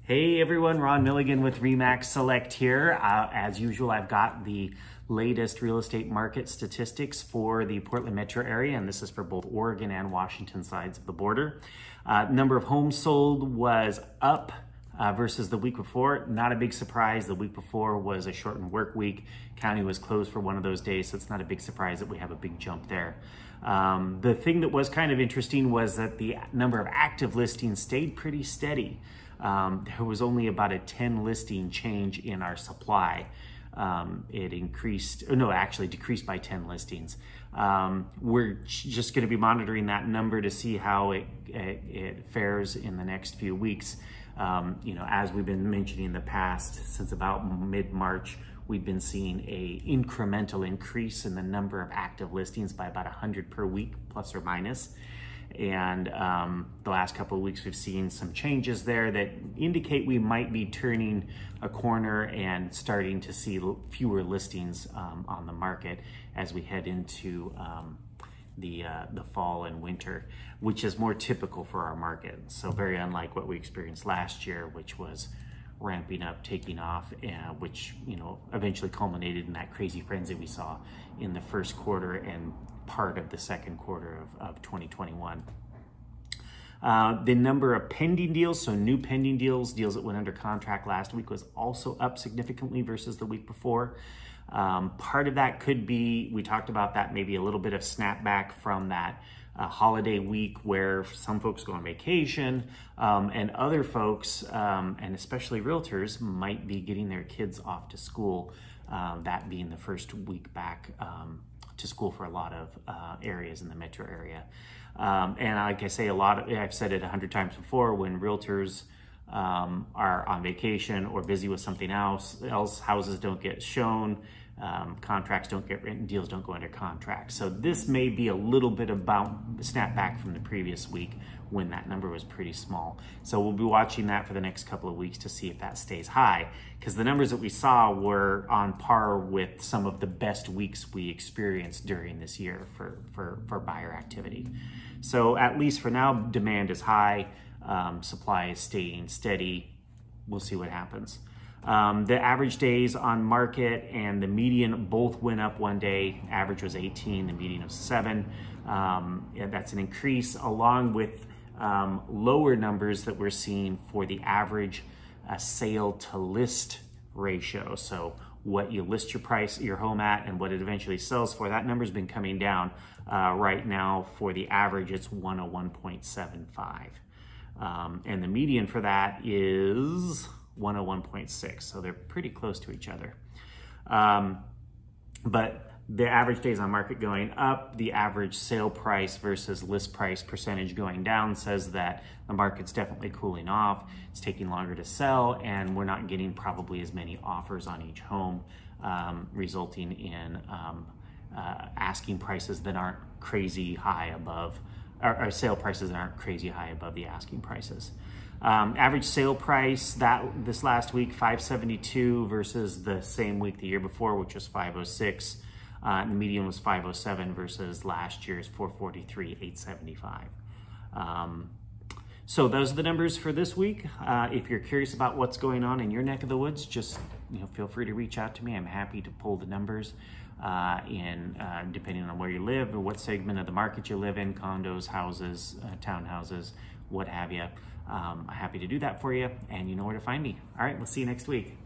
Hey everyone, Ron Milligan with RE/MAX Select here. As usual, I've got the latest real estate market statistics for the Portland metro area, and this is for both Oregon and Washington sides of the border. Number of homes sold was up versus the week before. Not a big surprise. The week before was a shortened work week. County was closed for one of those days, so it's not a big surprise that we have a big jump there. The thing that was kind of interesting was that the number of active listings stayed pretty steady. There was only about a 10 listing change in our supply. It decreased by 10 listings. We're just going to be monitoring that number to see how it fares in the next few weeks. As we've been mentioning in the past, since about mid-March, we've been seeing a incremental increase in the number of active listings by about 100 per week, plus or minus. And the last couple of weeks, we've seen some changes there that indicate we might be turning a corner and starting to see fewer listings on the market as we head into the fall and winter, which is more typical for our market. So very unlike what we experienced last year, which was ramping up, taking off, which eventually culminated in that crazy frenzy we saw in the first quarter and part of the second quarter of 2021. The number of pending deals, so new pending deals that went under contract last week, was also up significantly versus the week before. Part of that could be, we talked about that, maybe a little bit of snapback from that holiday week where some folks go on vacation and other folks, and especially realtors, might be getting their kids off to school, that being the first week back to school for a lot of areas in the metro area. And like I say, I've said it 100 times before, when realtors are on vacation or busy with something else, houses don't get shown, contracts don't get written, deals don't go under contract. So this may be a little bit about the snapback from the previous week when that number was pretty small. So we'll be watching that for the next couple of weeks to see if that stays high, because the numbers that we saw were on par with some of the best weeks we experienced during this year for buyer activity. So at least for now, demand is high, supply is staying steady. We'll see what happens. The average days on market and the median both went up one day. Average was 18, the median was 7. That's an increase, along with lower numbers that we're seeing for the average sale to list ratio. So what you list your home at and what it eventually sells for, that number's been coming down. Right now for the average, it's 101.75. And the median for that is 101.6, so they're pretty close to each other. But the average days on market going up, the average sale price versus list price percentage going down says that the market's definitely cooling off. It's taking longer to sell, and we're not getting probably as many offers on each home, resulting in asking prices that aren't crazy high above, or sale prices that aren't crazy high above the asking prices. Average sale price this last week, $572 versus the same week the year before, which was $506. And the median was $507 versus last year's $443,875. So those are the numbers for this week. If you're curious about what's going on in your neck of the woods, just feel free to reach out to me. I'm happy to pull the numbers depending on where you live or what segment of the market you live in, condos, houses, townhouses, what have you. I'm happy to do that for you, and you know where to find me. All right, we'll see you next week.